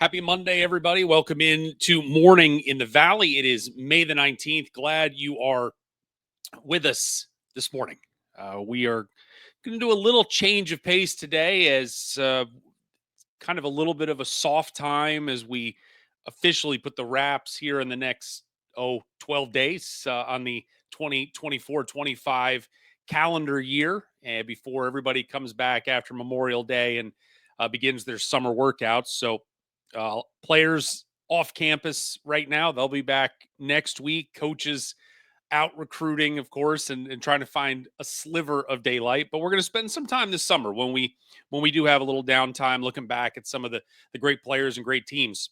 Happy Monday, everybody. Welcome in to Morning in the Valley. It is May the 19th. Glad you are with us this morning. We are going to do a little change of pace today as kind of a little bit of a soft time as we officially put the wraps here in the next, 12 days on the 2024-25 calendar year before everybody comes back after Memorial Day and begins their summer workouts. So players off campus right now, they'll be back next week. Coaches out recruiting, of course, and trying to find a sliver of daylight. But we're going to spend some time this summer when we do have a little downtime, looking back at some of the great players and great teams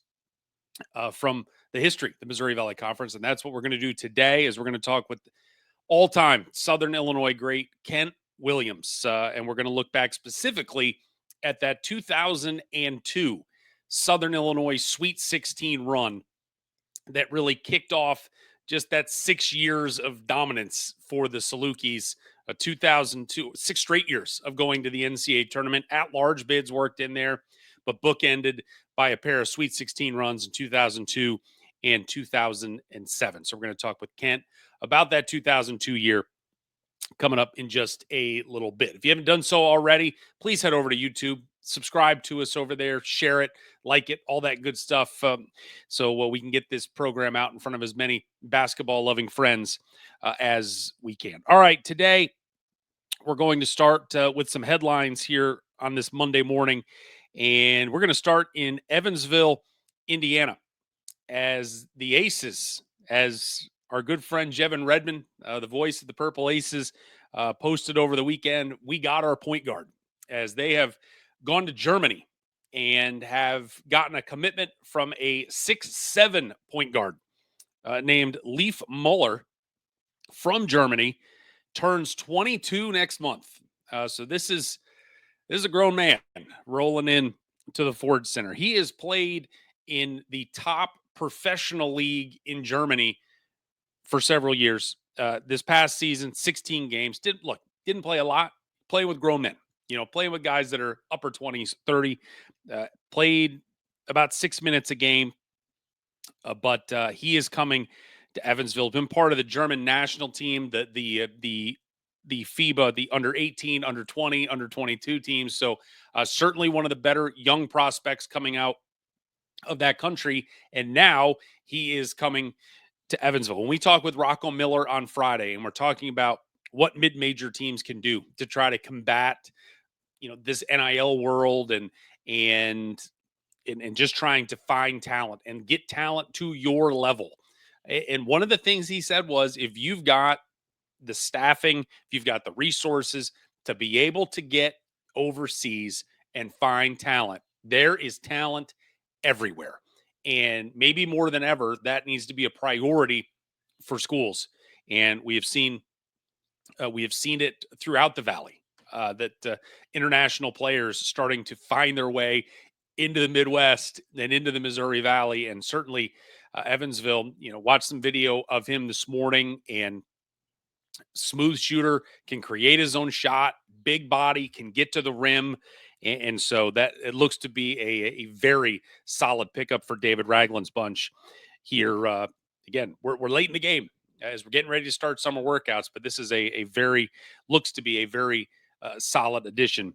from the history, the Missouri Valley Conference, and that's what we're going to do today. Is we're going to talk with all-time Southern Illinois great Kent Williams, and we're going to look back specifically at that 2002 Southern Illinois Sweet 16 run that really kicked off just that 6 years of dominance for the Salukis. 2002, 6 straight years of going to the NCAA tournament. At-large bids worked in there, but bookended by a pair of Sweet 16 runs in 2002 and 2007. So we're going to talk with Kent about that 2002 year coming up in just a little bit. If you haven't done so already, please head over to YouTube, subscribe to us over there, share it, like it, all that good stuff, so we can get this program out in front of as many basketball-loving friends as we can. All right, today we're going to start with some headlines here on this Monday morning, and we're going to start in Evansville, Indiana, as the Aces, as our good friend Jevin Redmond, the voice of the Purple Aces, posted over the weekend, we got our point guard, as they have gone to Germany and have gotten a commitment from a 6'7" point guard named Leif Muller from Germany. Turns 22 next month. So this is a grown man rolling in to the Ford Center. He has played in the top professional league in Germany for several years. This past season, 16 games. Didn't play a lot. Play with grown men. Playing with guys that are upper 20s, 30. Played about 6 minutes a game. But he is coming to Evansville. Been part of the German national team, the FIBA, the under 18, under 20, under 22 teams. So certainly one of the better young prospects coming out of that country. And now he is coming to Evansville. When we talk with Rocco Miller on Friday, and we're talking about what mid-major teams can do to try to combat, this NIL world and just trying to find talent and get talent to your level. And one of the things he said was, if you've got the staffing, if you've got the resources to be able to get overseas and find talent, there is talent everywhere. And maybe more than ever, that needs to be a priority for schools. And we have seen it throughout the Valley, that international players starting to find their way into the Midwest and into the Missouri Valley. And certainly Evansville, watched some video of him this morning, and smooth shooter, can create his own shot, big body, can get to the rim. And so that it looks to be a very solid pickup for David Ragland's bunch here. Again, we're late in the game as we're getting ready to start summer workouts, but this is looks to be a very solid addition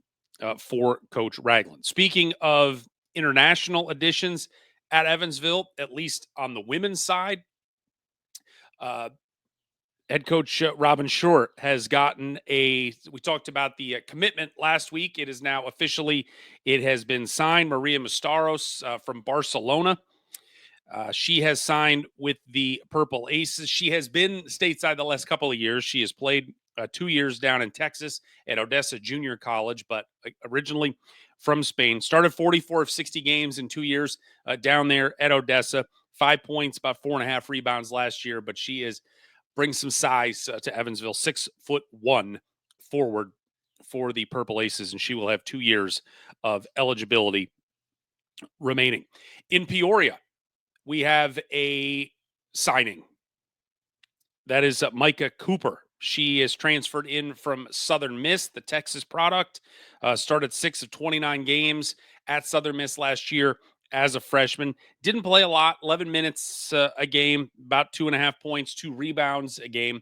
for Coach Ragland. Speaking of international additions at Evansville, at least on the women's side, head coach Robin Short has gotten we talked about the commitment last week. It is now officially, it has been signed. Maria Mostaros from Barcelona. She has signed with the Purple Aces. She has been stateside the last couple of years. She has played 2 years down in Texas at Odessa Junior College, but originally from Spain. Started 44 of 60 games in 2 years down there at Odessa. 5 points, about 4.5 rebounds last year, but she brings some size to Evansville. 6'1" forward for the Purple Aces, and she will have 2 years of eligibility remaining. In Peoria, we have a signing. That is Micah Cooper. She is transferred in from Southern Miss, the Texas product. Started 6 of 29 games at Southern Miss last year. as a freshman. Didn't play a lot, 11 minutes a game, about 2.5 points, 2 rebounds a game.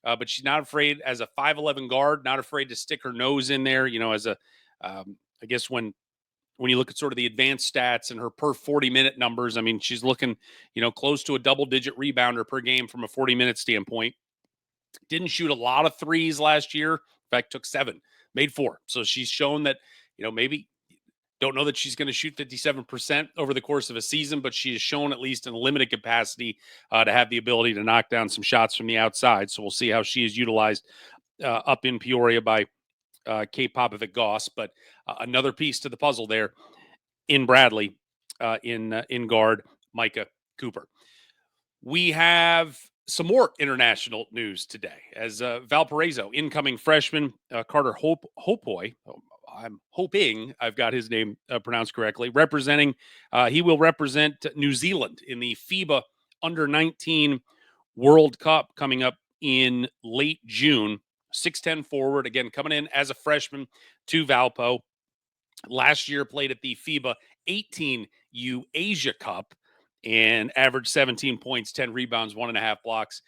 But she's not afraid as a 5'11 guard, not afraid to stick her nose in there. As a, I guess when you look at sort of the advanced stats and her per 40-minute numbers, I mean, she's looking, close to a double-digit rebounder per game from a 40-minute standpoint. Didn't shoot a lot of threes last year. In fact, took 7, made 4. So she's shown that, maybe don't know that she's going to shoot 57% over the course of a season, but she has shown, at least in a limited capacity, to have the ability to knock down some shots from the outside. So we'll see how she is utilized up in Peoria by Kate Popovic Goss. But another piece to the puzzle there in Bradley, in guard Micah Cooper. We have some more international news today as Valparaiso incoming freshman Carter Hopoy. I'm hoping I've got his name pronounced correctly. He will represent New Zealand in the FIBA Under-19 World Cup coming up in late June. 6'10" forward, again, coming in as a freshman to Valpo. Last year played at the FIBA 18U Asia Cup and averaged 17 points, 10 rebounds, 1.5 blocks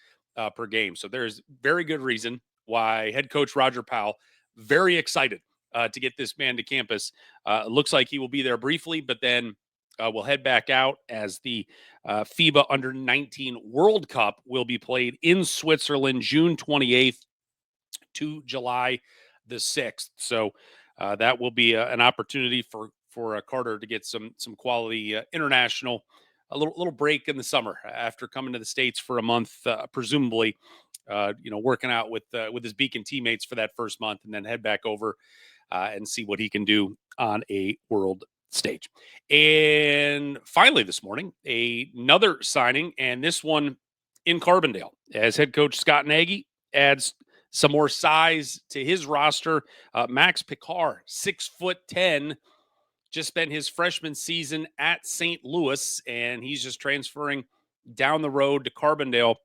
per game. So there's very good reason why head coach Roger Powell very excited to get this man to campus. Looks like he will be there briefly, but then we'll head back out as the FIBA Under-19 World Cup will be played in Switzerland, June 28th to July the 6th. So that will be an opportunity for Carter to get some quality international, a little break in the summer after coming to the States for a month, presumably, working out with his Beacon teammates for that first month, and then head back over and see what he can do on a world stage. And finally, this morning, another signing, and this one in Carbondale, as head coach Scott Nagy adds some more size to his roster. Max Picard, 6'10", just spent his freshman season at St. Louis, and he's just transferring down the road to Carbondale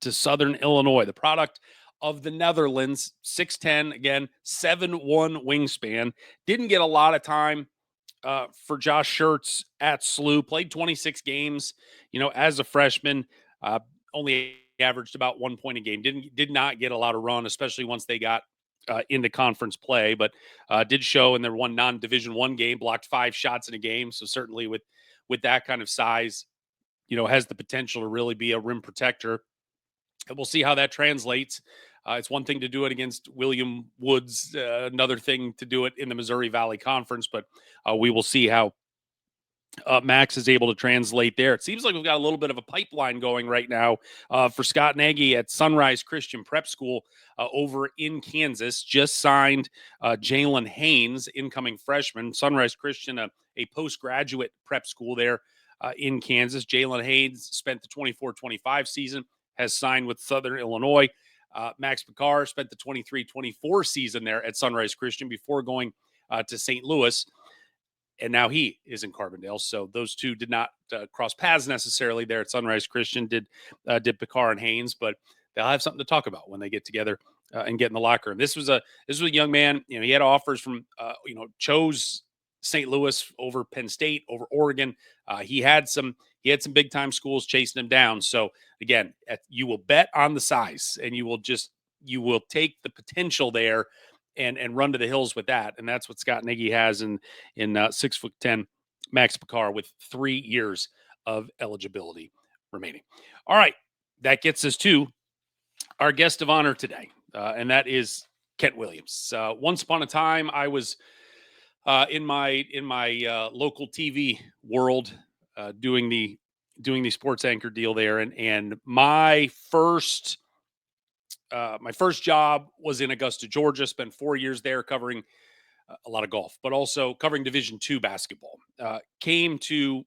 to Southern Illinois. The product of the Netherlands, 6'10", again, 7'1" wingspan. Didn't get a lot of time for Josh Schertz at SLU. Played 26 games, as a freshman. Only averaged about 1 point a game. Did not get a lot of run, especially once they got into conference play, but did show in their one non-Division I game, blocked 5 shots in a game. So certainly with that kind of size, has the potential to really be a rim protector. And we'll see how that translates. It's one thing to do it against William Woods, another thing to do it in the Missouri Valley Conference, but we will see how Max is able to translate there. It seems like we've got a little bit of a pipeline going right now for Scott Nagy at Sunrise Christian Prep School over in Kansas. Just signed Jalen Haynes, incoming freshman. Sunrise Christian, a postgraduate prep school there in Kansas. Jalen Haynes spent the 24-25 season, has signed with Southern Illinois. Max Picard spent the 23-24 season there at Sunrise Christian before going to St. Louis. And now he is in Carbondale. So those two did not cross paths necessarily there at Sunrise Christian, did Picard and Haynes, but they'll have something to talk about when they get together and get in the locker room. This was a young man, he had offers from, chose St. Louis over Penn State, over Oregon. He had some big time schools chasing him down. So again, you will bet on the size, and you will take the potential there and run to the hills with that. And that's what Scott Nagy has in 6'10" Max Picard with 3 years of eligibility remaining. All right. That gets us to our guest of honor today. And that is Kent Williams. Once upon a time, I was in my local TV world doing the sports anchor deal there. And my first job was in Augusta, Georgia. Spent 4 years there covering a lot of golf, but also covering Division II basketball. Came to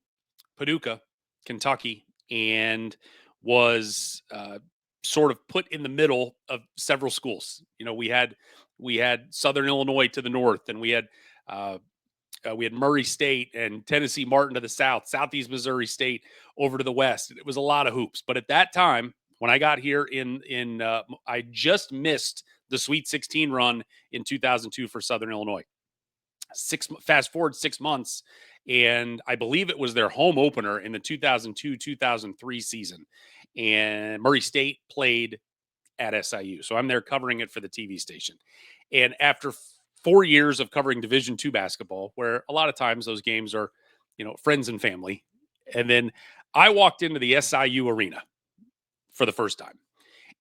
Paducah, Kentucky, and was sort of put in the middle of several schools. We had Southern Illinois to the north, and we had Murray State and Tennessee Martin to the south, Southeast Missouri State over to the west. It was a lot of hoops, but at that time, when I got here I just missed the Sweet 16 run in 2002 for Southern Illinois. Fast forward 6 months, and I believe it was their home opener in the 2002-2003 season, and Murray State played at SIU. So I'm there covering it for the TV station. And after 4 years of covering Division II basketball, where a lot of times those games are, friends and family, and then I walked into the SIU arena for the first time,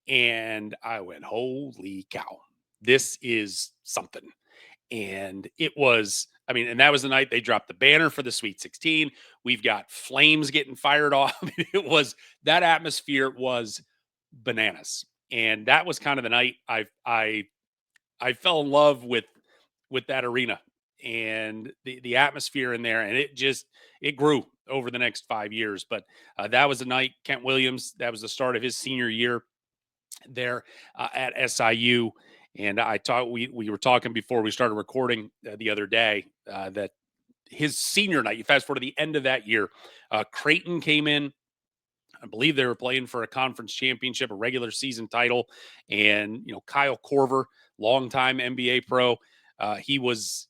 and I went, "Holy cow. This is something." And it was, and that was the night they dropped the banner for the Sweet 16. We've got flames getting fired off. It was, that atmosphere was bananas. And that was kind of the night I fell in love with that arena and the atmosphere in there, and it grew over the next 5 years. But that was the night Kent Williams. That was the start of his senior year there at SIU. And we were talking before we started recording the other day that his senior night, you fast forward to the end of that year, Creighton came in. I believe they were playing for a conference championship, a regular season title. And, Kyle Korver, longtime NBA pro, he was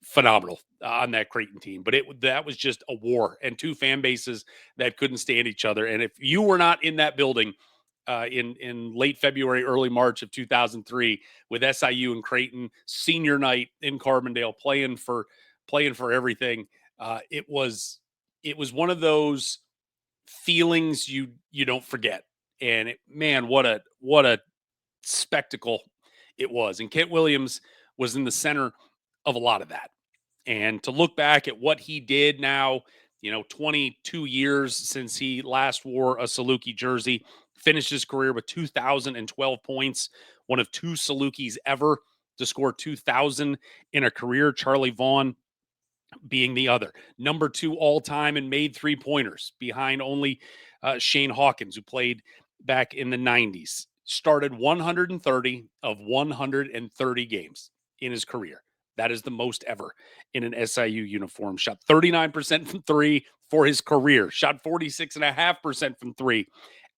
phenomenal on that Creighton team. But that was just a war, and two fan bases that couldn't stand each other. And if you were not in that building in late February, early March of 2003 with SIU and Creighton senior night in Carbondale, playing for everything, it was one of those feelings you don't forget. And man, what a spectacle it was. And Kent Williams was in the center of a lot of that. And to look back at what he did now, 22 years since he last wore a Saluki jersey, finished his career with 2,012 points, one of two Salukis ever to score 2,000 in a career. Charlie Vaughn being the other. Number 2 all time and made 3-pointers behind only Shane Hawkins, who played back in the 90s. Started 130 of 130 games in his career. That is the most ever in an SIU uniform. Shot 39% from three for his career. Shot 46.5% from three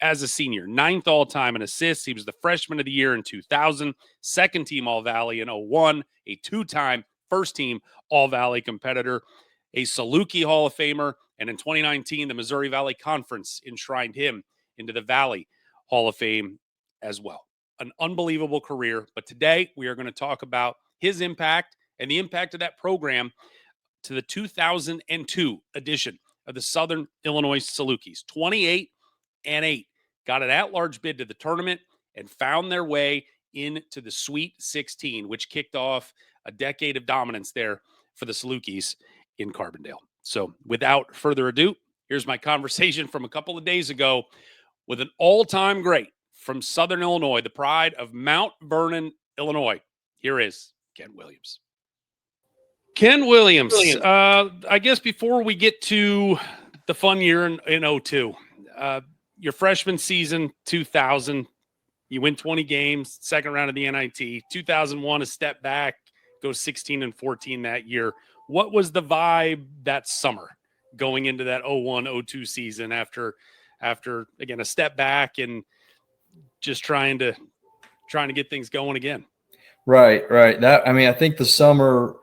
as a senior. 9th all time in assists. He was the freshman of the year in 2000, second team All Valley in 01, a 2-time first team All Valley competitor, a Saluki Hall of Famer, and in 2019, the Missouri Valley Conference enshrined him into the Valley Hall of Fame as well. An unbelievable career. But today, we are going to talk about his impact and the impact of that program to the 2002 edition of the Southern Illinois Salukis. 28-8. Got an at-large bid to the tournament and found their way into the Sweet 16, which kicked off a decade of dominance there for the Salukis in Carbondale. So without further ado, here's my conversation from a couple of days ago with an all-time great from Southern Illinois, the pride of Mount Vernon, Illinois. Here is Ken Williams. Ken Williams, I guess before we get to the fun year in 2002, your freshman season, 2000, you win 20 games, second round of the NIT. 2001, a step back, goes 16-14 that year. What was the vibe that summer going into that 01-02 season after again a step back and just trying to get things going again? Right. I think the summer,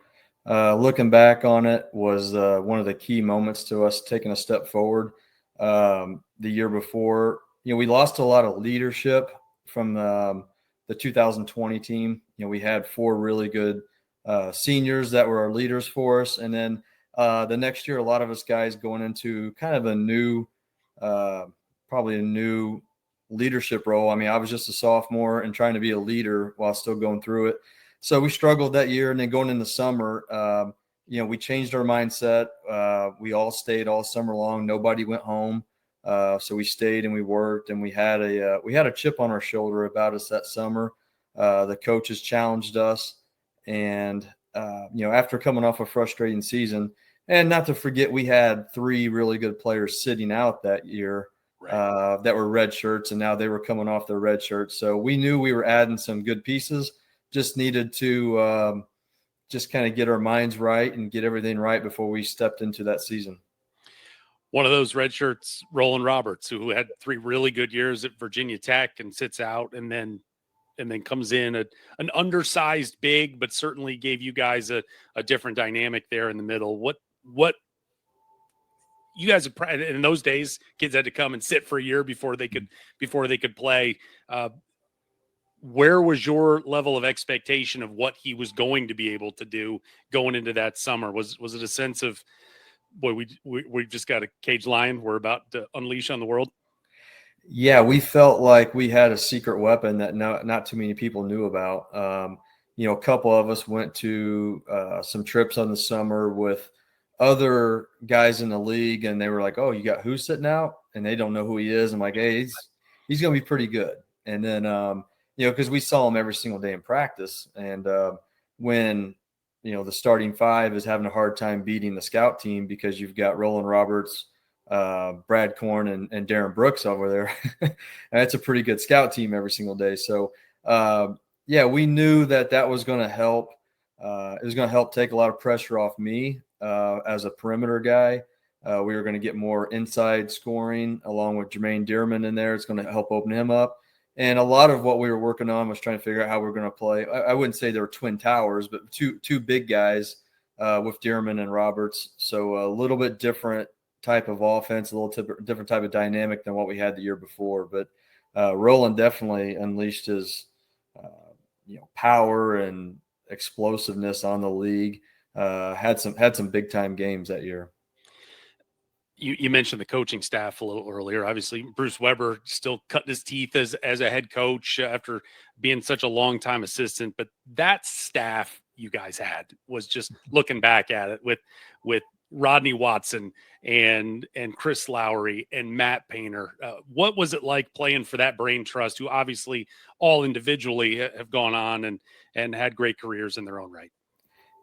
looking back on it, was one of the key moments to us taking a step forward. The year before, we lost a lot of leadership from the 2020 team. We had 4 really good seniors that were our leaders for us. And then the next year, a lot of us guys going into kind of a new, probably a new leadership role. I was just a sophomore and trying to be a leader while still going through it. So we struggled that year. And then going in the summer, we changed our mindset. We all stayed all summer long. Nobody went home. So we stayed and we worked, and we had a chip on our shoulder about us that summer. The coaches challenged us, and after coming off a frustrating season, and not to forget, we had 3 really good players sitting out that year, right, that were red shirts, and now they were coming off their red shirts. So we knew we were adding some good pieces. Just needed to just kind of get our minds right and get everything right before we stepped into that season. One of those red shirts, Roland Roberts, who had 3 really good years at Virginia Tech and sits out, and then and then comes in an undersized big, but certainly gave you guys a different dynamic there in the middle. What you guys in those days, kids had to come and sit for a year before they could play. Where was your level of expectation of what he was going to be able to do going into that summer? Was it a sense of, boy, we just got a cage lion we're about to unleash on the world? Yeah, we felt like we had a secret weapon that not too many people knew about. A couple of us went to some trips on the summer with other guys in the league, and they were like, "Oh, you got who sitting out?" And they don't know who he is. I'm like, "Hey, he's going to be pretty good." And then, because we saw him every single day in practice, and when the starting five is having a hard time beating the scout team because you've got Roland Roberts, Brad Korn and Darren Brooks over there. And that's a pretty good scout team every single day. So, we knew that was going to help. It was going to help take a lot of pressure off me as a perimeter guy. We were going to get more inside scoring along with Jermaine Dearman in there. It's going to help open him up. And a lot of what we were working on was trying to figure out how we're going to play. I wouldn't say they were twin towers, but two big guys with Dearman and Roberts. So a little bit different type of offense, a little different type of dynamic than what we had the year before. But Roland definitely unleashed his power and explosiveness on the league. Had some big time games that year. You mentioned the coaching staff a little earlier. Obviously, Bruce Weber still cutting his teeth as a head coach after being such a long time assistant. But that staff you guys had was just looking back at it with Rodney Watson and Chris Lowry and Matt Painter. What was it like playing for that brain trust, who obviously all individually have gone on and had great careers in their own right?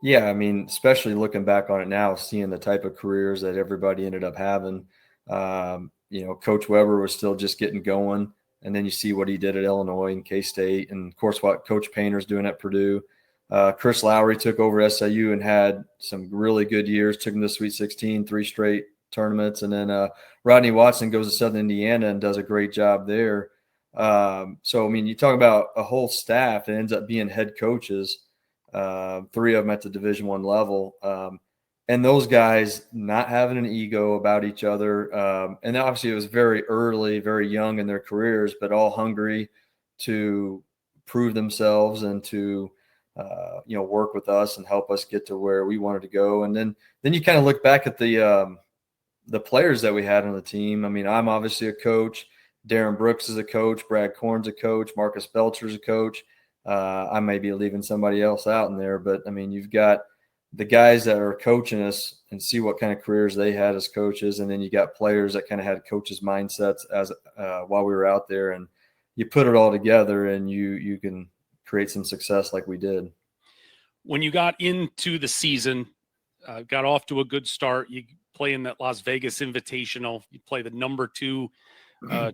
Yeah, I mean, especially looking back on it now, seeing the type of careers that everybody ended up having. Coach Weber was still just getting going, and then you see what he did at Illinois and K-State, and of course what Coach Painter's doing at Purdue. Chris Lowry took over SIU and had some really good years, took him to Sweet 16, 3 straight tournaments, and then Rodney Watson goes to Southern Indiana and does a great job there. So, I mean, you talk about a whole staff that ends up being head coaches. 3 of them at the Division I level, and those guys not having an ego about each other. And obviously it was very early, very young in their careers, but all hungry to prove themselves and to, work with us and help us get to where we wanted to go. And then you kind of look back at the players that we had on the team. I mean, I'm obviously a coach. Darren Brooks is a coach. Brad Korn's a coach. Marcus Belcher's a coach. I may be leaving somebody else out in there, but I mean, you've got the guys that are coaching us and see what kind of careers they had as coaches. And then you got players that kind of had coaches' mindsets as while we were out there, and you put it all together and you can create some success like we did. When you got into the season, got off to a good start, you play in that Las Vegas Invitational, you play the number 2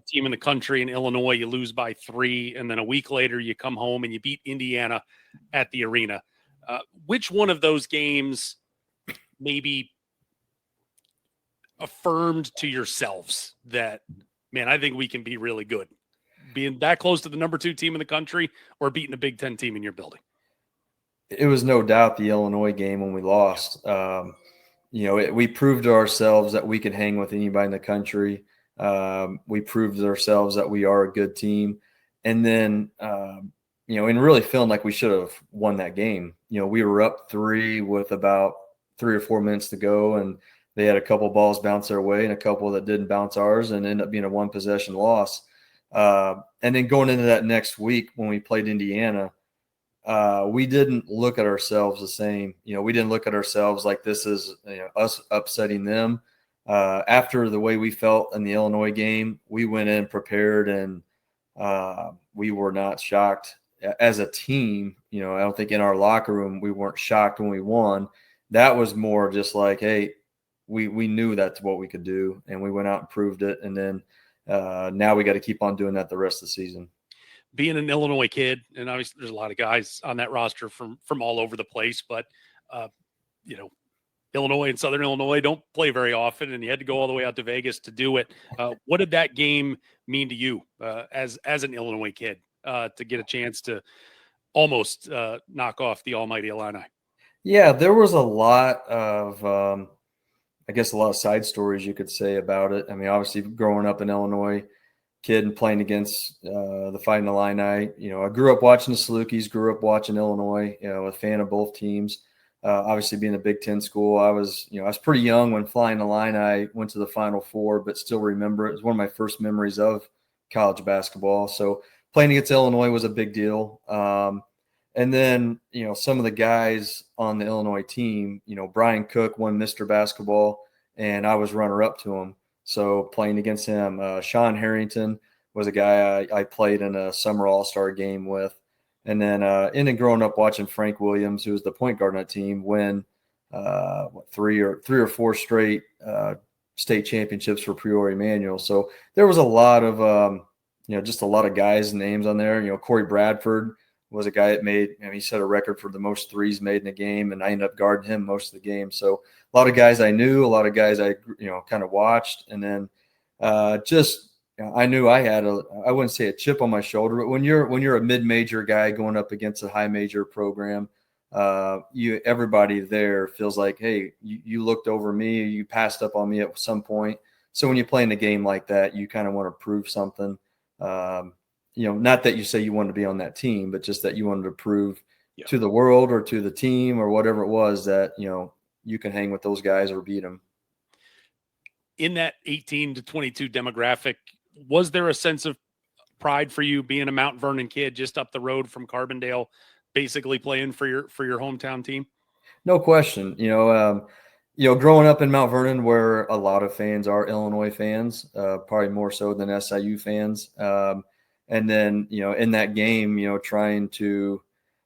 team in the country in Illinois, you lose by 3, and then a week later you come home and you beat Indiana at the arena. Which one of those games maybe affirmed to yourselves that, man, I think we can be really good, being that close to the number 2 team in the country or beating a Big Ten team in your building? It was no doubt the Illinois game when we lost. We proved to ourselves that we could hang with anybody in the country. We proved to ourselves that we are a good team. And then, and really feeling like we should have won that game. We were up 3 with about 3 or 4 minutes to go, and they had a couple balls bounce their way and a couple that didn't bounce ours, and ended up being a 1-possession loss. And then going into that next week when we played Indiana, we didn't look at ourselves the same. We didn't look at ourselves like this is us upsetting them. After the way we felt in the Illinois game, we went in prepared, and we were not shocked as a team. I don't think in our locker room we weren't shocked when we won. That was more just like, hey, we knew that's what we could do, and we went out and proved it. And then now we got to keep on doing that the rest of the season. Being an Illinois kid, and obviously there's a lot of guys on that roster from all over the place, but Illinois and Southern Illinois don't play very often, and you had to go all the way out to Vegas to do it. What did that game mean to you as an Illinois kid? to get a chance to almost knock off the almighty Illini. Yeah, there was a lot of, I guess, a lot of side stories you could say about it. I mean, obviously, growing up in Illinois, kid and playing against the Fighting Illini, I grew up watching the Salukis, grew up watching Illinois, a fan of both teams. Obviously, being a Big Ten school, I was pretty young when Flying Illini went to the Final Four, but still remember it. It was one of my first memories of college basketball. So playing against Illinois was a big deal. And then, some of the guys on the Illinois team, Brian Cook won Mr. Basketball, and I was runner-up to him. So playing against him, Sean Harrington was a guy I played in a summer all-star game with. And then growing up watching Frank Williams, who was the point guard on that team, win three or four straight state championships for Peoria Manual. So there was a lot of, just a lot of guys' names on there. Corey Bradford was a guy that made, he set a record for the most threes made in a game, and I ended up guarding him most of the game. So a lot of guys I knew, a lot of guys I, kind of watched. And then I knew I had I wouldn't say a chip on my shoulder, but when you're a mid-major guy going up against a high major program, everybody there feels like, hey, you looked over me, you passed up on me at some point. So when you play in a game like that, you kind of want to prove something. Not that you say you wanted to be on that team, but just that you wanted to prove to the world or to the team or whatever it was that, you can hang with those guys or beat them. In that 18 to 22 demographic, was there a sense of pride for you being a Mount Vernon kid just up the road from Carbondale, basically playing for your hometown team? No question. Growing up in Mount Vernon, where a lot of fans are Illinois fans, probably more so than SIU fans. And then, in that game, trying to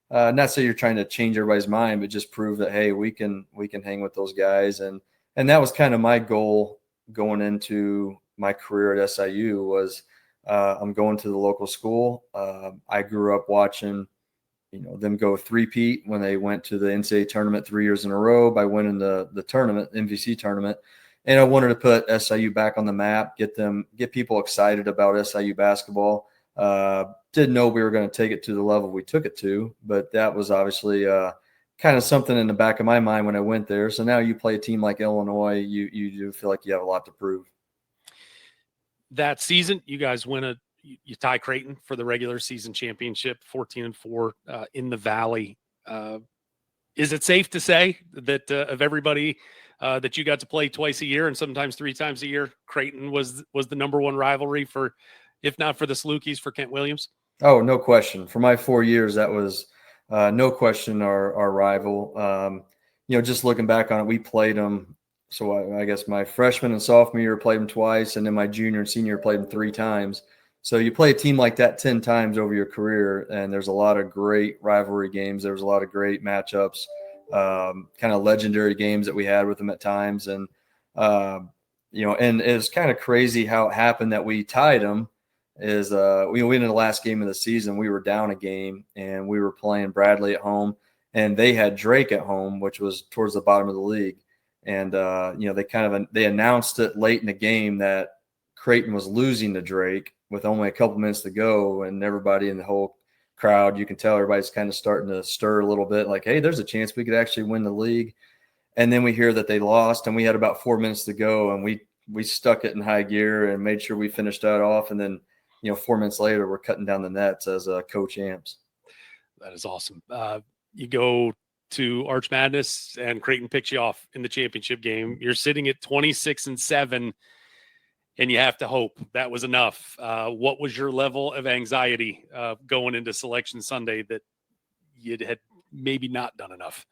not say you're trying to change everybody's mind, but just prove that, hey, we can hang with those guys. And that was kind of my goal going into my career at SIU was I'm going to the local school. I grew up watching, them go three-peat when they went to the NCAA tournament 3 years in a row by winning the tournament, MVC tournament. And I wanted to put SIU back on the map, get people excited about SIU basketball. Didn't know we were going to take it to the level we took it to, but that was obviously kind of something in the back of my mind when I went there. So now you play a team like Illinois, you do feel like you have a lot to prove. That season, you guys you tie Creighton for the regular season championship, 14-4 in the Valley. Is it safe to say that of everybody that you got to play twice a year and sometimes 3 times a year, Creighton was the number one rivalry for, if not for the Salukis, for Kent Williams? Oh, no question. For my 4 years, that was no question our rival. Just looking back on it, we played them. So I guess my freshman and sophomore year played them twice, and then my junior and senior played them 3 times. So you play a team like that 10 times over your career, and there's a lot of great rivalry games. There was a lot of great matchups, kind of legendary games that we had with them at times. And, and it was kind of crazy how it happened that we tied them. We went in the last game of the season. We were down a game, and we were playing Bradley at home, and they had Drake at home, which was towards the bottom of the league. And they announced it late in the game that Creighton was losing to Drake with only a couple minutes to go, and everybody in the whole crowd, you can tell everybody's kind of starting to stir a little bit, like, hey, there's a chance we could actually win the league. And then we hear that they lost, and we had about 4 minutes to go, and we stuck it in high gear and made sure we finished that off. And then 4 minutes later, we're cutting down the nets as Coach Amps. That is awesome. You go to Arch Madness, and Creighton picks you off in the championship game. You're sitting at 26-7, and you have to hope that was enough. What was your level of anxiety going into Selection Sunday that you had maybe not done enough?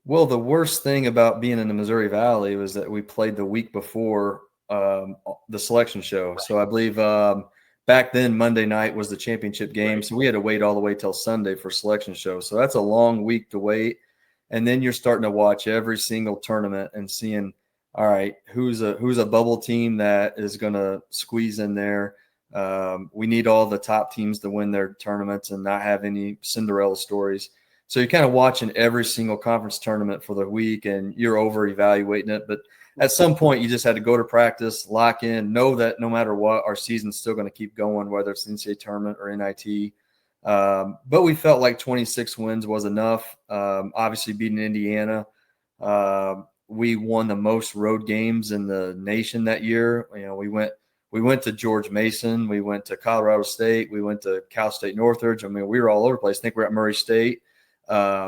Well, the worst thing about being in the Missouri Valley was that we played the week before the selection show. Right. So I believe back then Monday night was the championship game. Right. So we had to wait all the way till Sunday for selection show. So that's a long week to wait. And then you're starting to watch every single tournament and seeing, all right, who's a bubble team that is going to squeeze in there. We need all the top teams to win their tournaments and not have any Cinderella stories. So you're kind of watching every single conference tournament for the week, and you're over evaluating it. But at some point, you just had to go to practice, lock in, know that no matter what, our season's still going to keep going, whether it's NCAA tournament or NIT. But we felt like 26 wins was enough. Obviously, beating Indiana. We won the most road games in the nation that year. We went to George Mason. We went to Colorado State. We went to Cal State Northridge. I mean, we were all over the place. I think we're at Murray State.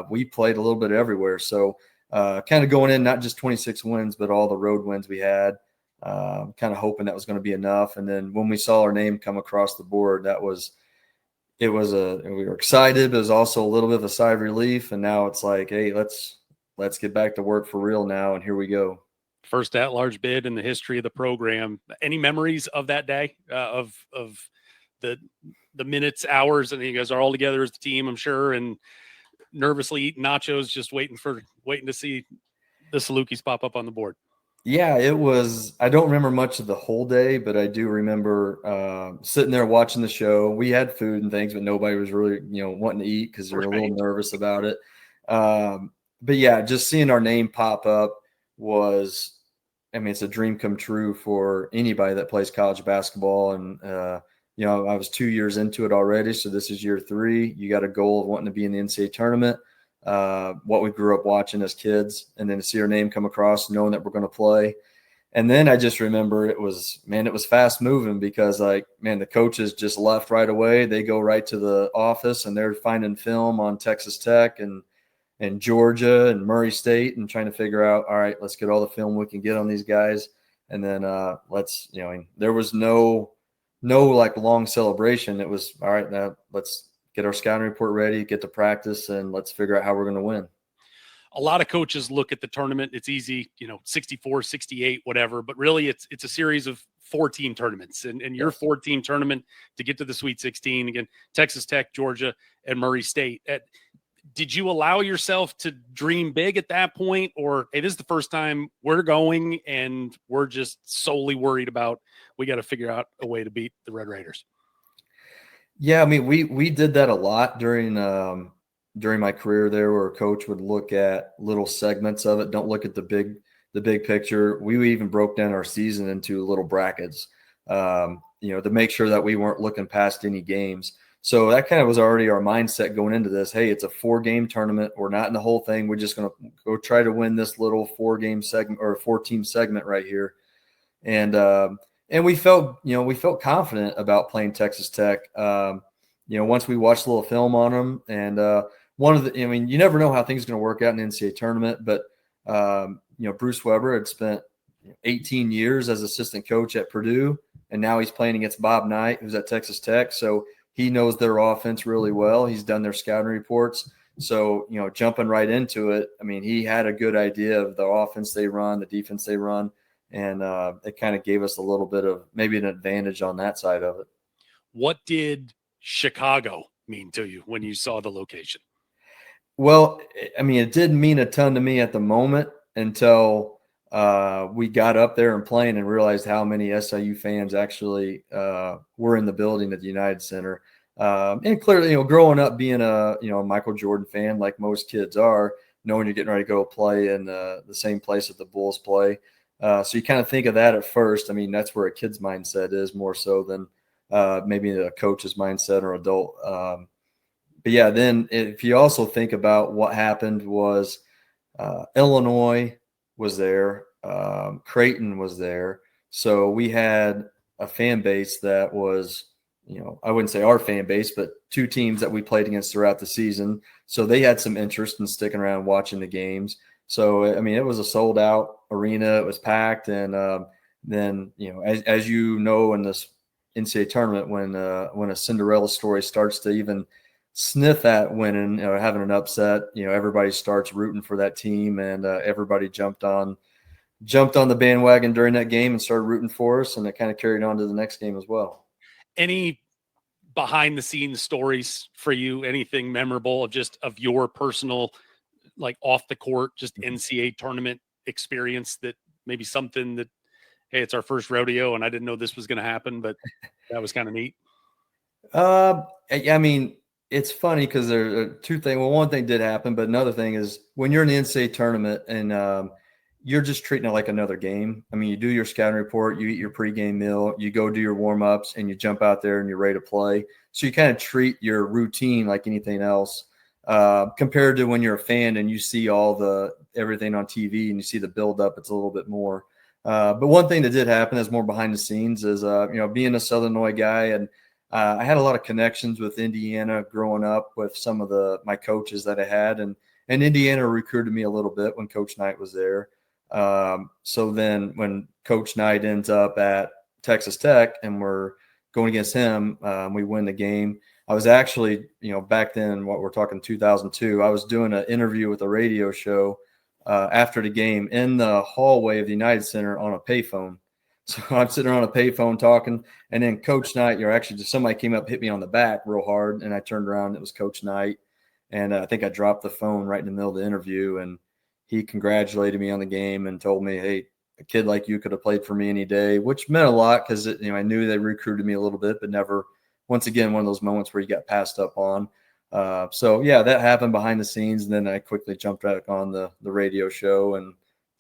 We played a little bit everywhere. So kind of going in, not just 26 wins, but all the road wins we had, kind of hoping that was going to be enough. And then when we saw our name come across the board, we were excited, but it was also a little bit of a sigh of relief. And now it's like, hey, let's get back to work for real now. And here we go. First at-large bid in the history of the program. Any memories of that day, of the minutes, hours, and you guys are all together as the team, I'm sure, and nervously eating nachos, just waiting to see the Salukis pop up on the board? Yeah, it was. I don't remember much of the whole day, but I do remember sitting there watching the show. We had food and things, but nobody was really, wanting to eat because they were a little nervous about it. But yeah, just seeing our name pop up was, I mean, it's a dream come true for anybody that plays college basketball. And, I was 2 years into it already. So this is year 3. You got a goal of wanting to be in the NCAA tournament, what we grew up watching as kids, and then to see our name come across, knowing that we're going to play. And then I just remember it was fast moving because the coaches just left right away. They go right to the office and they're finding film on Texas Tech and Georgia and Murray State and trying to figure out, all right, let's get all the film we can get on these guys. And then there was no long celebration. It was, all right, now let's get our scouting report ready, get to practice, and let's figure out how we're going to win. A lot of coaches look at the tournament. It's easy, 64, 68, whatever, but really it's a series of 4-team tournaments and your 4-team tournament to get to the Sweet 16, again, Texas Tech, Georgia, and Murray State. Did you allow yourself to dream big at that point, or, hey, this is the first time we're going and we're just solely worried about, we got to figure out a way to beat the Red Raiders? Yeah. I mean, we did that a lot during my career there, where a coach would look at little segments of it. Don't look at the big picture. We even broke down our season into little brackets, to make sure that we weren't looking past any games. So that kind of was already our mindset going into this. Hey, it's a 4-game tournament. We're not in the whole thing. We're just going to go try to win this little 4-game segment or 4-team segment right here. And we felt confident about playing Texas Tech. Once we watched a little film on them, and you never know how things are going to work out in the NCAA tournament, but Bruce Weber had spent 18 years as assistant coach at Purdue, and now he's playing against Bob Knight, who's at Texas Tech. So he knows their offense really well. He's done their scouting reports. So, jumping right into it, I mean, he had a good idea of the offense they run, the defense they run, and it kind of gave us a little bit of maybe an advantage on that side of it. What did Chicago mean to you when you saw the location? Well, I mean, it didn't mean a ton to me at the moment until we got up there and playing and realized how many SIU fans actually were in the building at the United Center. And clearly, growing up being a Michael Jordan fan, like most kids are, knowing you're getting ready to go play in the same place that the Bulls play. So you kind of think of that at first. I mean, that's where a kid's mindset is more so than maybe a coach's mindset or adult. But yeah, then if you also think about what happened was Illinois was there, Creighton was there. So we had a fan base that was, I wouldn't say our fan base, but 2 teams that we played against throughout the season. So they had some interest in sticking around watching the games. So, I mean, it was a sold out arena. It was packed. And then, as in this NCAA tournament, when a Cinderella story starts to even sniff at winning, having an upset, everybody starts rooting for that team, and everybody jumped on the bandwagon during that game and started rooting for us, and it kind of carried on to the next game as well. Any behind the scenes stories for you? Anything memorable of your personal, like, off the court, just NCAA tournament experience, that maybe something that, hey, it's our first rodeo and I didn't know this was going to happen, but that was kind of neat? I mean, It's funny because there are two things. Well, one thing did happen, but another thing is when you're in the NCAA tournament and you're just treating it like another game. I mean, you do your scouting report, you eat your pregame meal, you go do your warm ups, and you jump out there and you're ready to play. So you kind of treat your routine like anything else. Compared to when you're a fan and you see all the everything on TV and you see the build up, it's a little bit more. But one thing that did happen that's more behind the scenes is being a Southern Illinois guy, and I had a lot of connections with Indiana growing up with some of my coaches that I had, and Indiana recruited me a little bit when Coach Knight was there. So then when Coach Knight ends up at Texas Tech and we're going against him, we win the game. I was actually, back then, what we're talking 2002, I was doing an interview with a radio show after the game in the hallway of the United Center on a payphone. So I'm sitting on a payphone talking, and then Coach Knight, actually just somebody came up, hit me on the back real hard, and I turned around, and it was Coach Knight. And I think I dropped the phone right in the middle of the interview, and he congratulated me on the game and told me, "Hey, a kid like you could have played for me any day," which meant a lot because I knew they recruited me a little bit, but never, once again, one of those moments where you got passed up on. So yeah, that happened behind the scenes, and then I quickly jumped back on the radio show, and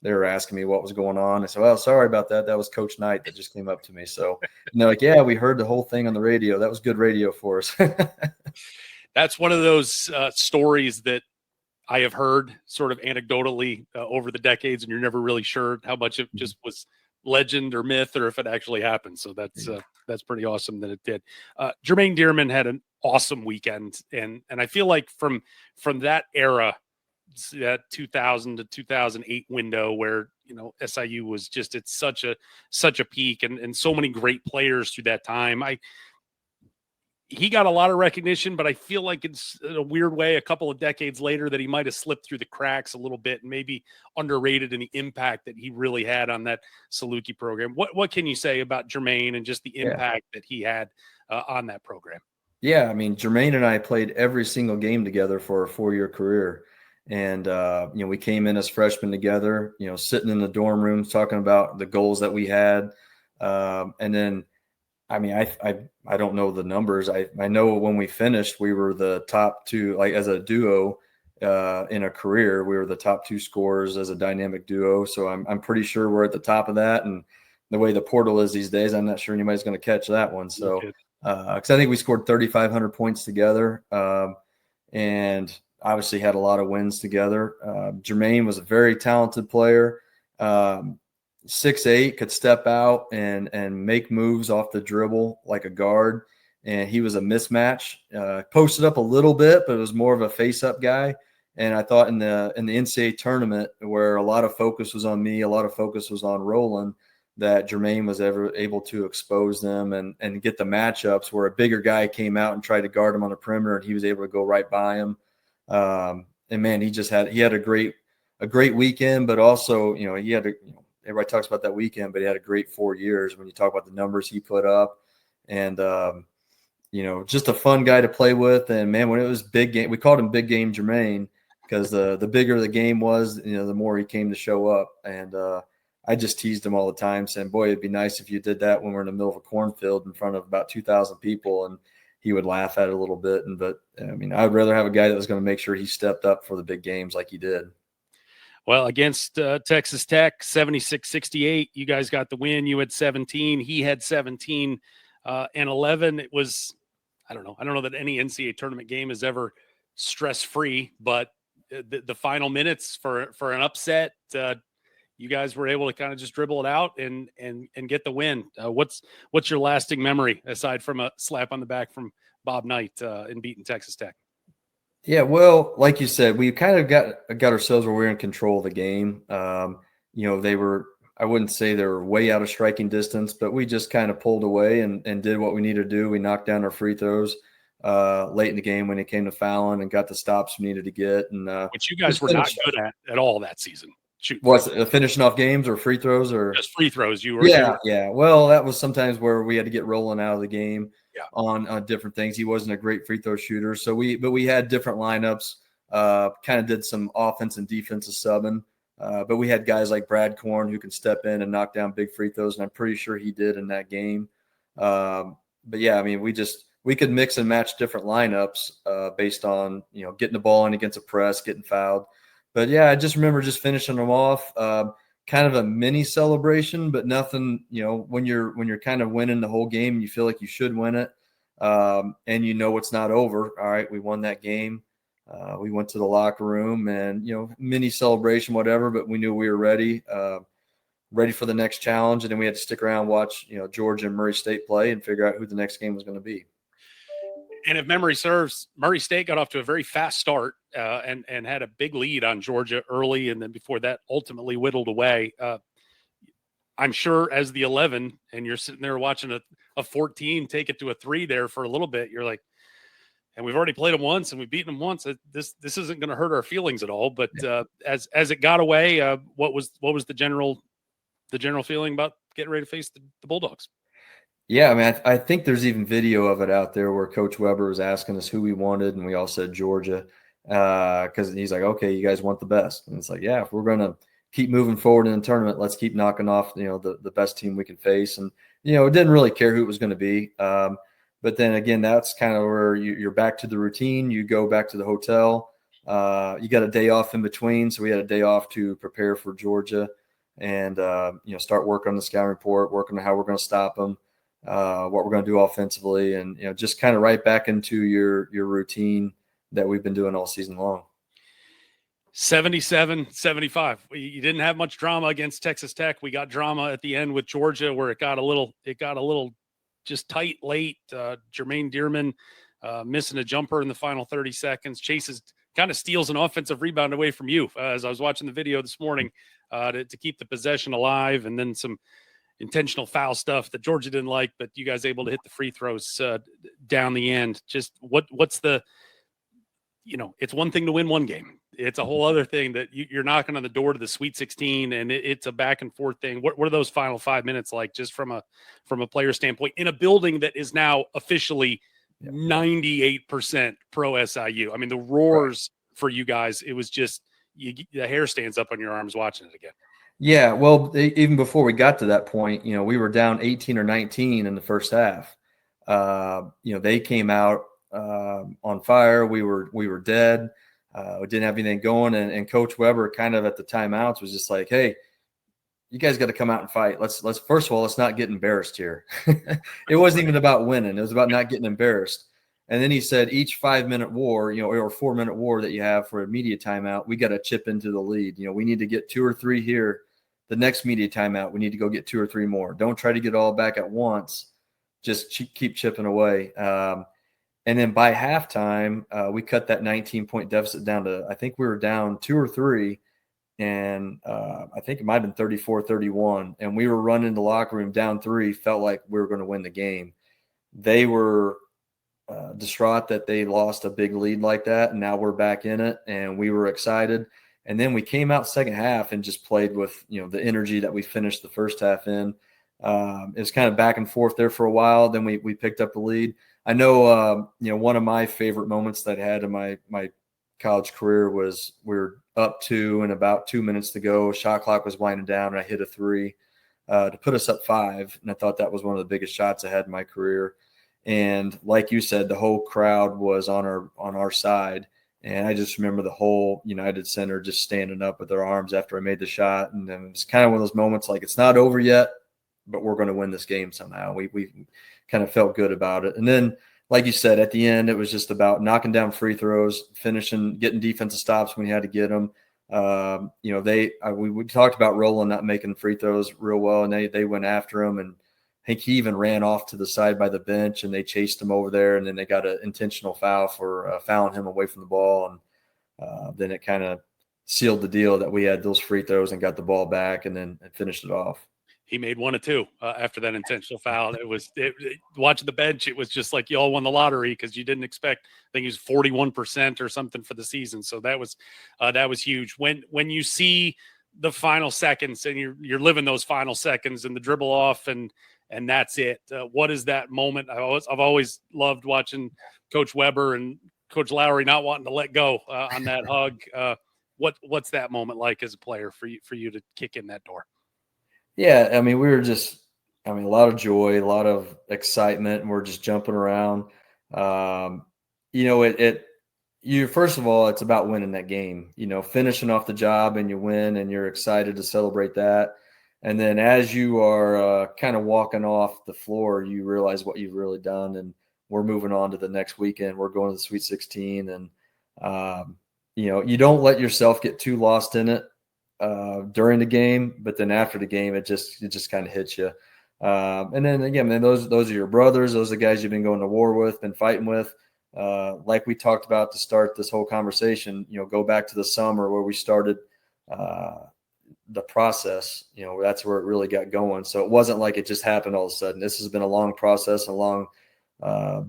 they were asking me what was going on. I said, "Well, sorry about that. That was Coach Knight that just came up to me." So, and they're like, "Yeah, we heard the whole thing on the radio. That was good radio for us." That's one of those stories that I have heard sort of anecdotally over the decades, and you're never really sure how much it just was legend or myth or if it actually happened. So that's pretty awesome that it did. Jermaine Dearman had an awesome weekend, and I feel like from that era, that 2000 to 2008 window where SIU was just at such a peak, and so many great players through that time. He got a lot of recognition, but I feel like it's in a weird way a couple of decades later that he might have slipped through the cracks a little bit and maybe underrated in the impact that he really had on that Saluki program. What can you say about Jermaine and just the impact that he had on that program? Yeah, I mean, Jermaine and I played every single game together for a 4-year career. And, we came in as freshmen together, sitting in the dorm rooms talking about the goals that we had. And then, I mean, I don't know the numbers. I know when we finished, we were the top two, like as a duo in a career, we were the top two scorers as a dynamic duo. So I'm pretty sure we're at the top of that. And the way the portal is these days, I'm not sure anybody's going to catch that one. So, because I think we scored 3,500 points together, and obviously had a lot of wins together. Jermaine was a very talented player. 6'8", could step out and make moves off the dribble like a guard, and he was a mismatch. Posted up a little bit, but it was more of a face-up guy. And I thought in the NCAA tournament, where a lot of focus was on me, a lot of focus was on Roland, that Jermaine was ever able to expose them and get the matchups where a bigger guy came out and tried to guard him on the perimeter, and he was able to go right by him. And man, he had a great weekend, but also, he had everybody talks about that weekend, but he had a great 4 years when you talk about the numbers he put up, and just a fun guy to play with. And man, when it was big game, we called him Big Game Jermaine because the bigger the game was, the more he came to show up. And I just teased him all the time, saying, "Boy, it'd be nice if you did that when we're in the middle of a cornfield in front of about 2,000 people." And he would laugh at it a little bit. But I mean, I'd rather have a guy that was going to make sure he stepped up for the big games like he did. Well, against Texas Tech, 76-68, you guys got the win. You had 17. He had 17 and 11. It was, I don't know that any NCAA tournament game is ever stress-free, but the final minutes for an upset, you guys were able to kind of just dribble it out and get the win. What's your lasting memory aside from a slap on the back from Bob Knight in beating Texas Tech? Yeah, well, like you said, we kind of got ourselves where we were in control of the game. They were, I wouldn't say they were way out of striking distance, but we just kind of pulled away and did what we needed to do. We knocked down our free throws late in the game when it came to fouling and got the stops we needed to get. And which you guys were not good at all that season. What's finishing off games or free throws or just free throws? You were yeah. Well, that was sometimes where we had to get rolling out of the game on different things. He wasn't a great free throw shooter, so we had different lineups. Kind of did some offense and defensive subbing, but we had guys like Brad Korn who can step in and knock down big free throws, and I'm pretty sure he did in that game. But yeah, I mean, we we could mix and match different lineups based on, getting the ball in against a press, getting fouled. But yeah, I just remember just finishing them off. Kind of a mini celebration, but nothing, when you're kind of winning the whole game, you feel like you should win it. And it's not over. All right, we won that game. We went to the locker room and, mini celebration, whatever, but we knew we were ready for the next challenge. And then we had to stick around, watch, Georgia and Murray State play and figure out who the next game was going to be. And if memory serves, Murray State got off to a very fast start and had a big lead on Georgia early. And then before that, ultimately whittled away. I'm sure as the 11 and you're sitting there watching a 14 take it to a 3 there for a little bit, you're like, and we've already played them once and we've beaten them once. This isn't going to hurt our feelings at all. But as it got away, what was the general feeling about getting ready to face the Bulldogs? Yeah, I mean, I think there's even video of it out there where Coach Weber was asking us who we wanted, and we all said Georgia because he's like, okay, you guys want the best. And it's like, yeah, if we're going to keep moving forward in the tournament, let's keep knocking off, the best team we can face. And, it didn't really care who it was going to be. But then again, that's kind of where you're back to the routine. You go back to the hotel. You got a day off in between. So we had a day off to prepare for Georgia and, start working on the scouting report, working on how we're going to stop them. What we're going to do offensively, and just kind of right back into your routine that we've been doing all season long. 77-75. You didn't have much drama against Texas Tech. We got drama at the end with Georgia where it got a little just tight late. Jermaine Dearman missing a jumper in the final 30 seconds. Chase's kind of steals an offensive rebound away from you as I was watching the video this morning to keep the possession alive, and then some intentional foul stuff that Georgia didn't like, but you guys able to hit the free throws down the end. Just what's the, it's one thing to win one game. It's a whole other thing that you're knocking on the door to the Sweet 16, and it's a back and forth thing. What are those final 5 minutes like, just from a player standpoint, in a building that is now officially 98% pro SIU? I mean, the roars for you guys, it was just the hair stands up on your arms watching it again. Yeah, well, even before we got to that point, we were down 18 or 19 in the first half. They came out on fire. We were dead. We didn't have anything going, and Coach Weber kind of at the timeouts was just like, "Hey, you guys got to come out and fight. Let's first of all, let's not get embarrassed here." It wasn't even about winning; it was about not getting embarrassed. And then he said, each 5-minute war, or 4-minute war that you have for a media timeout, we got to chip into the lead. We need to get 2 or 3 here. The next media timeout, we need to go get 2 or 3 more. Don't try to get all back at once. Just keep chipping away. And then by halftime, we cut that 19-point deficit down to, I think we were down 2 or 3. And I think it might have been 34-31. And we were running the locker room down 3, felt like we were going to win the game. They were distraught that they lost a big lead like that. And now we're back in it, and we were excited. And then we came out second half and just played with, the energy that we finished the first half in. It was kind of back and forth there for a while. Then we picked up the lead. I know, one of my favorite moments that I had in my college career was we were up 2 and about 2 minutes to go. Shot clock was winding down, and I hit a 3 to put us up 5. And I thought that was one of the biggest shots I had in my career. And like you said, the whole crowd was on our side. And I just remember the whole United Center just standing up with their arms after I made the shot. And then it was kind of one of those moments like, it's not over yet, but we're going to win this game somehow. We kind of felt good about it. And then, like you said, at the end, it was just about knocking down free throws, finishing, getting defensive stops when you had to get them. We talked about Roland not making free throws real well, and they went after him. And I think he even ran off to the side by the bench, and they chased him over there, and then they got an intentional foul for fouling him away from the ball. And then it kind of sealed the deal that we had those free throws and got the ball back and then finished it off. He made 1 of 2 after that intentional foul. Watching the bench, it was just like you all won the lottery because you didn't expect. I think he was 41% or something for the season. So that was huge. When you see the final seconds and you're living those final seconds and the dribble off and that's it. What is that moment? I've always loved watching Coach Weber and Coach Lowry not wanting to let go on that hug. What's that moment like as a player for you to kick in that door? Yeah, I mean, we were just, a lot of joy, a lot of excitement, and we're just jumping around. You know, you first of all, it's about winning that game, you know, finishing off the job and you win and you're excited to celebrate that. And then as you are kind of walking off the floor, you realize what you've really done. And we're moving on to the next weekend. We're going to the Sweet 16. And, you know, you don't let yourself get too lost in it during the game, but then after the game, it just kind of hits you. And then again, those are your brothers. Those are the guys you've been going to war with, been fighting with. Like we talked about to start this whole conversation, you know, go back to the summer where we started the process. You know, that's where it really got going. So it wasn't like it just happened all of a sudden. This has been a long process, a long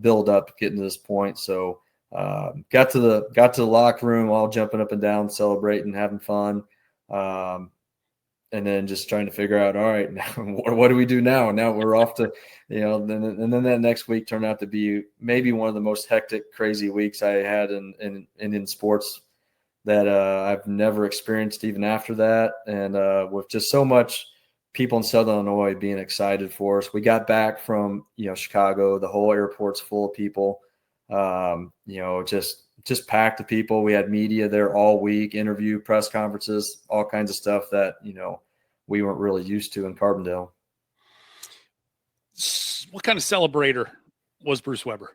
build up getting to this point. So got to the locker room, all jumping up and down, celebrating, having fun. And then just trying to figure out, all right, now what do we do now? Now we're off to, you know, and then that next week turned out to be maybe one of the most hectic, crazy weeks I had in sports that I've never experienced even after that. And with just so much people in Southern Illinois being excited for us, we got back from, you know, Chicago, the whole airport's full of people, you know, just packed of people. We had media there all week, interview, press conferences, all kinds of stuff that, you know, we weren't really used to in Carbondale. What kind of celebrator was Bruce Weber?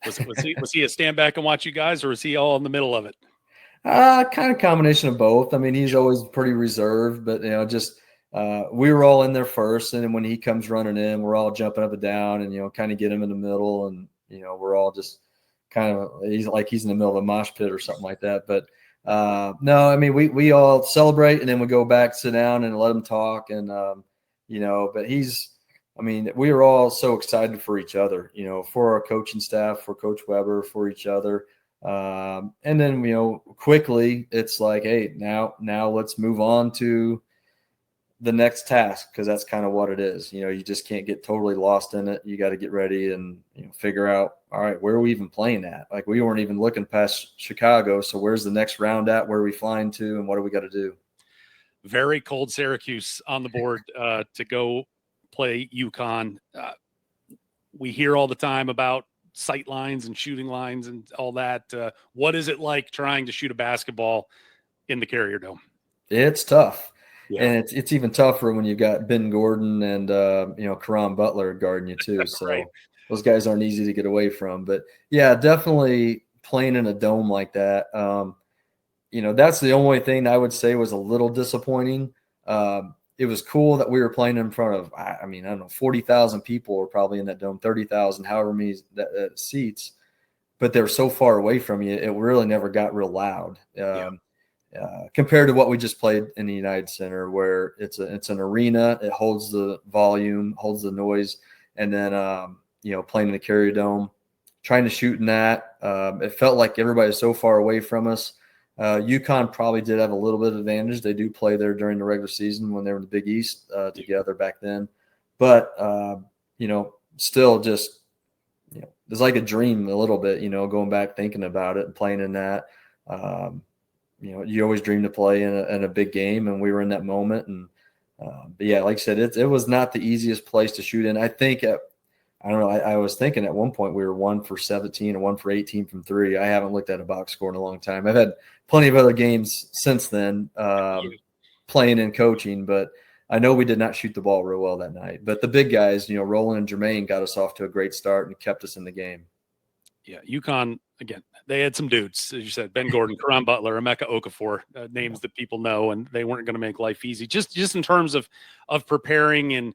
Was he a stand back and watch you guys, or was he all in the middle of it? Kind of combination of both. I mean, he's always pretty reserved, but, you know, just we were all in there first. And then when he comes running in, we're all jumping up and down and, you know, kind of get him in the middle. And, you know, we're all just kind of, he's in the middle of a mosh pit or something like that. But no, I mean, we all celebrate and then we go back, sit down and let him talk. And, you know, but I mean, we were all so excited for each other, you know, for our coaching staff, for Coach Weber, for each other. And then, you know, quickly it's like, hey, now let's move on to the next task, because that's kind of what it is. You know, you just can't get totally lost in it. You got to get ready and, you know, figure out, all right, where are we even playing at? Like, we weren't even looking past Chicago. So where's the next round at? Where are we flying to? And what do we got to do? Very cold Syracuse on the board to go play UConn. We hear all the time about sight lines and shooting lines and all that. What is it like trying to shoot a basketball in the Carrier Dome? It's tough. Yeah. And it's even tougher when you've got Ben Gordon and, you know, Karan Butler guarding you too. So Right. Those guys aren't easy to get away from. But, yeah, definitely playing in a dome like that. You know, that's the only thing I would say was a little disappointing. It was cool that we were playing in front of, I mean, I don't know, 40,000 people were probably in that dome, 30,000, however many seats. But they were so far away from you, it really never got real loud. Compared to what we just played in the United Center, where it's an arena, it holds the volume, holds the noise, and then you know, playing in the Carrier Dome, trying to shoot in that, it felt like everybody was so far away from us. UConn probably did have a little bit of advantage. They do play there during the regular season when they were in the Big East together back then, but you know, still just, you know, it's like a dream a little bit, you know, going back thinking about it and playing in that. You know, you always dream to play in a big game, and we were in that moment. And but yeah, like I said, it was not the easiest place to shoot in. I think I don't know. I was thinking at one point we were 1 for 17 and 1 for 18 from three. I haven't looked at a box score in a long time. I've had plenty of other games since then, playing and coaching, but I know we did not shoot the ball real well that night. But the big guys, you know, Roland and Jermaine, got us off to a great start and kept us in the game. Yeah, UConn, again, they had some dudes, as you said, Ben Gordon, Karan Butler, Emeka Okafor, names that people know, and they weren't going to make life easy. Just in terms of preparing, and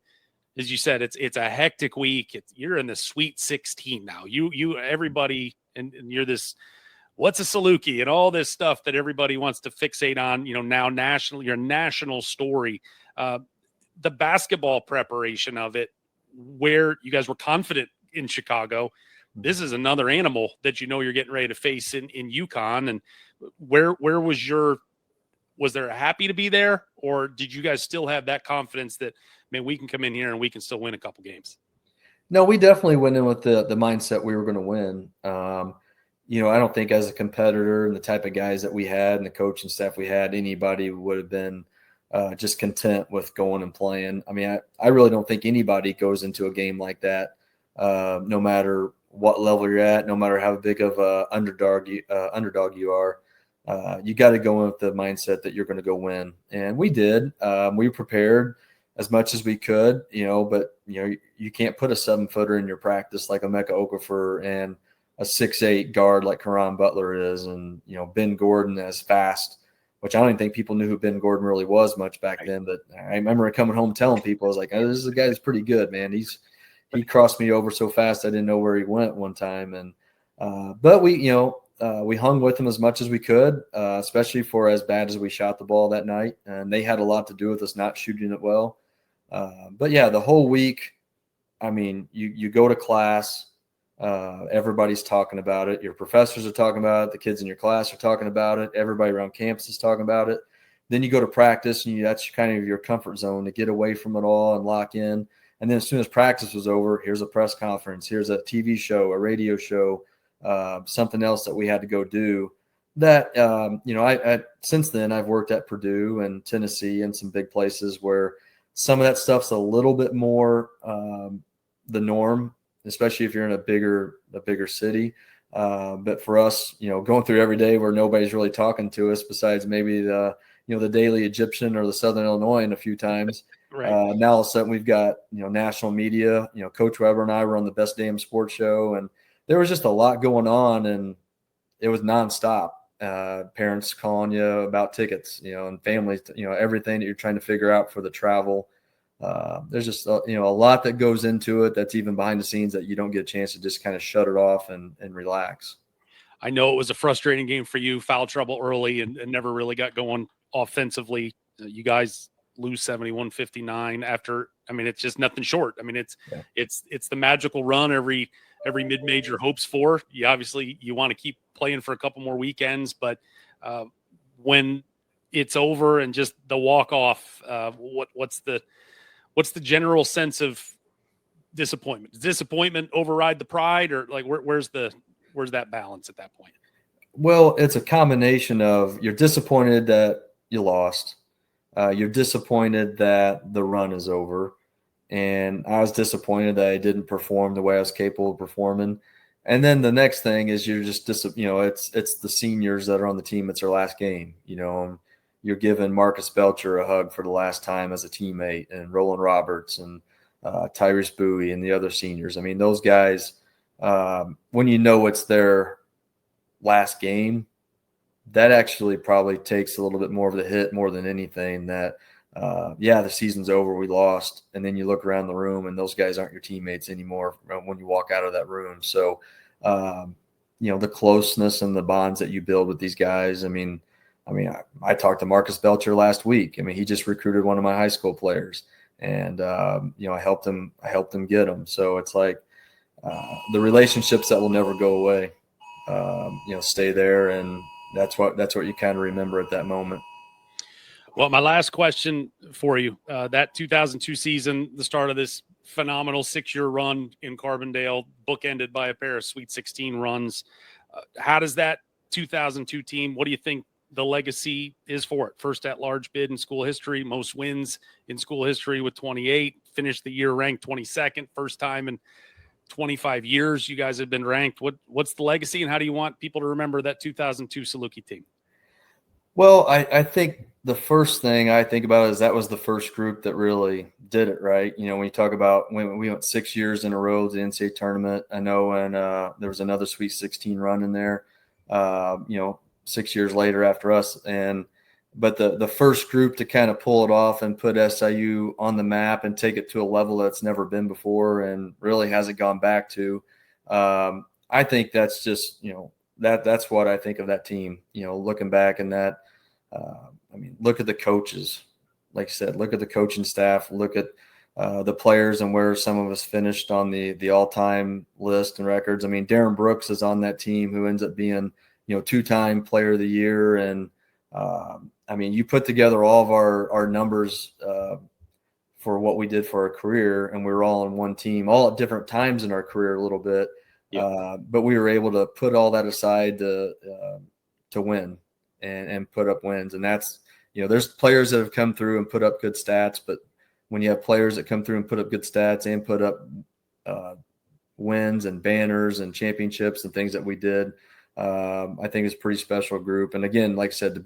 as you said, it's a hectic week. You're in the Sweet 16 now. You everybody, and you're this. What's a Saluki and all this stuff that everybody wants to fixate on? You know, now national, your national story, the basketball preparation of it, where you guys were confident in Chicago. This is another animal that you know you're getting ready to face in UConn. And where was there a happy to be there, or did you guys still have that confidence that, man, we can come in here and we can still win a couple games? No, we definitely went in with the mindset we were going to win. You know, I don't think as a competitor and the type of guys that we had and the coaching staff we had, anybody would have been just content with going and playing. I mean, I really don't think anybody goes into a game like that, no matter what level you're at, no matter how big of a underdog you are. You got to go in with the mindset that you're going to go win. And we did. We prepared as much as we could, but, you can't put a 7-footer in your practice like Emeka Okafor and a 6'8" guard like Karan Butler is, and, Ben Gordon as fast, which I don't even think people knew who Ben Gordon really was much back then. But I remember coming home telling people, I was like, oh, this is a guy that's pretty good, man. He crossed me over so fast I didn't know where he went one time. And but we hung with him as much as we could, especially for as bad as we shot the ball that night. And they had a lot to do with us not shooting it well. But yeah, the whole week, I mean, you go to class, everybody's talking about it. Your professors are talking about it. The kids in your class are talking about it. Everybody around campus is talking about it. Then you go to practice, and that's kind of your comfort zone to get away from it all and lock in. And then as soon as practice was over, here's a press conference, here's a TV show, a radio show, something else that we had to go do. That I since then I've worked at Purdue and Tennessee and some big places where some of that stuff's a little bit more the norm, especially if you're in a bigger city. But for us, going through every day where nobody's really talking to us besides maybe the Daily Egyptian or the Southern Illinois a few times. Right. Now all of a sudden we've got, national media, Coach Weber and I were on the Best Damn Sports Show, and there was just a lot going on, and it was nonstop. Parents calling you about tickets, and families, everything that you're trying to figure out for the travel. There's just, a lot that goes into it that's even behind the scenes that you don't get a chance to just kind of shut it off and relax. I know it was a frustrating game for you, foul trouble early and never really got going offensively. You guys lose 71-59 after, it's just nothing short. It's the magical run every mid-major hopes for. You want to keep playing for a couple more weekends, but when it's over and just the walk off, what's the general sense of disappointment? Does disappointment override the pride, or like where's that balance at that point? Well, it's a combination of you're disappointed that you lost. You're disappointed that the run is over. And I was disappointed that I didn't perform the way I was capable of performing. And then the next thing is you're just, it's the seniors that are on the team. It's their last game, and you're giving Marcus Belcher a hug for the last time as a teammate, and Roland Roberts and Tyrese Bowie and the other seniors. Those guys, when it's their last game, that actually probably takes a little bit more of the hit more than anything. That the season's over, we lost, and then you look around the room and those guys aren't your teammates anymore when you walk out of that room. So the closeness and the bonds that you build with these guys. I talked to Marcus Belcher last week. He just recruited one of my high school players, and I helped him get him. So it's like the relationships that will never go away, stay there, and that's what you kind of remember at that moment. Well, my last question for you, that 2002 season, the start of this phenomenal 6-year run in Carbondale, bookended by a pair of Sweet 16 runs. How does that 2002 team, what do you think the legacy is for it? First at-large bid in school history, most wins in school history with 28, finished the year ranked 22nd, first time in 25 years you guys have been ranked. What's the legacy, and how do you want people to remember that 2002 Saluki team? Well, I think the first thing I think about is that was the first group that really did it right. When you talk about when we went 6 years in a row to the NCAA tournament, I know, and there was another Sweet 16 run in there, 6 years later after us. But the first group to kind of pull it off and put SIU on the map and take it to a level that's never been before and really hasn't gone back to, I think that's just, that's what I think of that team, looking back, and that, look at the coaches, like I said, look at the coaching staff, look at the players and where some of us finished on the all-time list and records. Darren Brooks is on that team, who ends up being, 2-time player of the year. And you put together all of our numbers for what we did for our career, and we were all on one team, all at different times in our career a little bit. Yeah. But we were able to put all that aside to win and put up wins. And that's, there's players that have come through and put up good stats, but when you have players that come through and put up good stats and put up wins and banners and championships and things that we did. I think it's a pretty special group. And again, like I said, to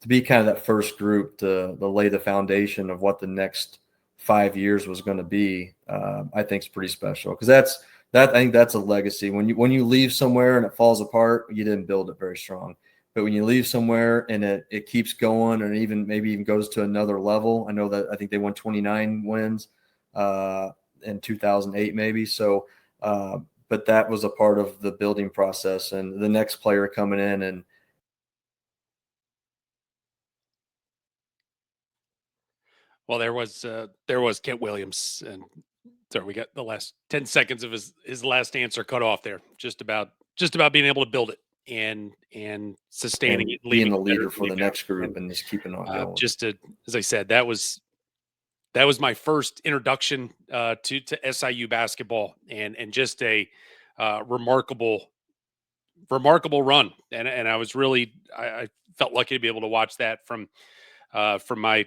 be kind of that first group to lay the foundation of what the next 5 years was going to be, I think is pretty special, because I think that's a legacy. When you leave somewhere and it falls apart, you didn't build it very strong. But when you leave somewhere and it keeps going, and maybe even goes to another level. I think they won 29 wins in 2008 maybe. So, but that was a part of the building process, and the next player coming in and Well, there was Kent Williams, and sorry, we got the last 10 seconds of his last answer cut off there. Just about being able to build it and sustaining it, and being leaving the it better leader than for you the found next it. group And and just keeping on going. as I said, that was my first introduction to SIU basketball, and just a remarkable run. And I felt lucky to be able to watch that from my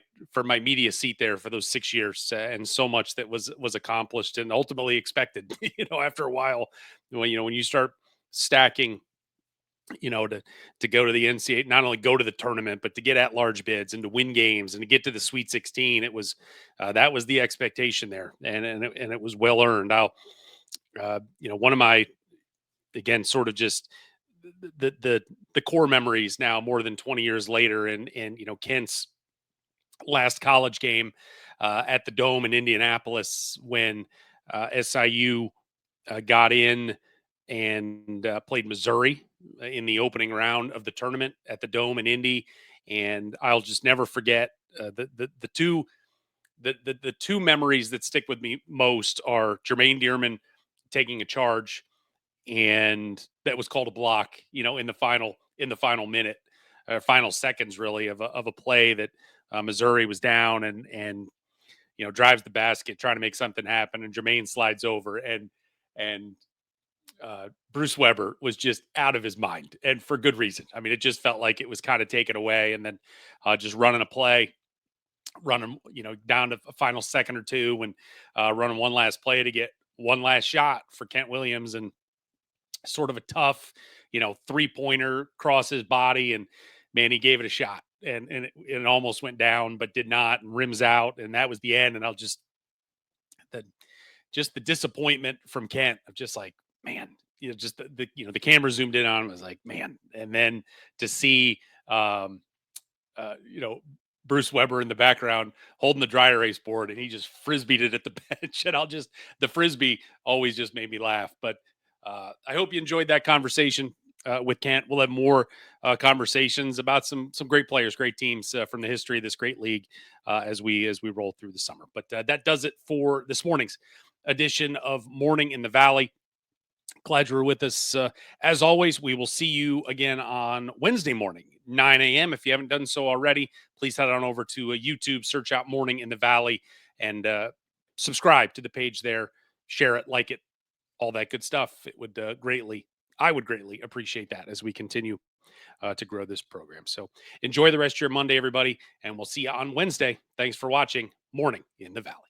media seat there for those 6 years, and so much that was accomplished and ultimately expected. After a while, when you start stacking, to go to the NCAA, not only go to the tournament, but to get at large bids and to win games and to get to the Sweet 16. It was that was the expectation there, and it was well earned. One of my, again, sort of just the core memories now, more than 20 years later, and Kent's last college game at the Dome in Indianapolis, when SIU got in and played Missouri in the opening round of the tournament at the Dome in Indy. And I'll just never forget the two memories that stick with me most are Jermaine Dearman taking a charge, and that was called a block, in the final minute, final seconds really, of a play that Missouri was down, and drives the basket trying to make something happen, and Jermaine slides over, and Bruce Weber was just out of his mind, and for good reason. I mean, it just felt like it was kind of taken away, and then just running a play, running down to a final second or two, and running one last play to get one last shot for Kent Williams, and sort of a tough, 3-pointer across his body, and man, he gave it a shot, and it almost went down, but did not, and rims out, and that was the end. And the the disappointment from Kent of just like, man, just the camera zoomed in on him. I was like, man. And then to see, um, uh, you know, Bruce Weber in the background holding the dry erase board, and he just frisbeed it at the bench. And the frisbee always just made me laugh. But I hope you enjoyed that conversation with Kent. We'll have more conversations about some great players, great teams from the history of this great league as we roll through the summer. But that does it for this morning's edition of Morning in the Valley. Glad you were with us. As always, we will see you again on Wednesday morning, 9 a.m. If you haven't done so already, please head on over to YouTube, search out Morning in the Valley, and subscribe to the page there. Share it, like it, all that good stuff. I would greatly appreciate that as we continue to grow this program. So enjoy the rest of your Monday, everybody, and we'll see you on Wednesday. Thanks for watching Morning in the Valley.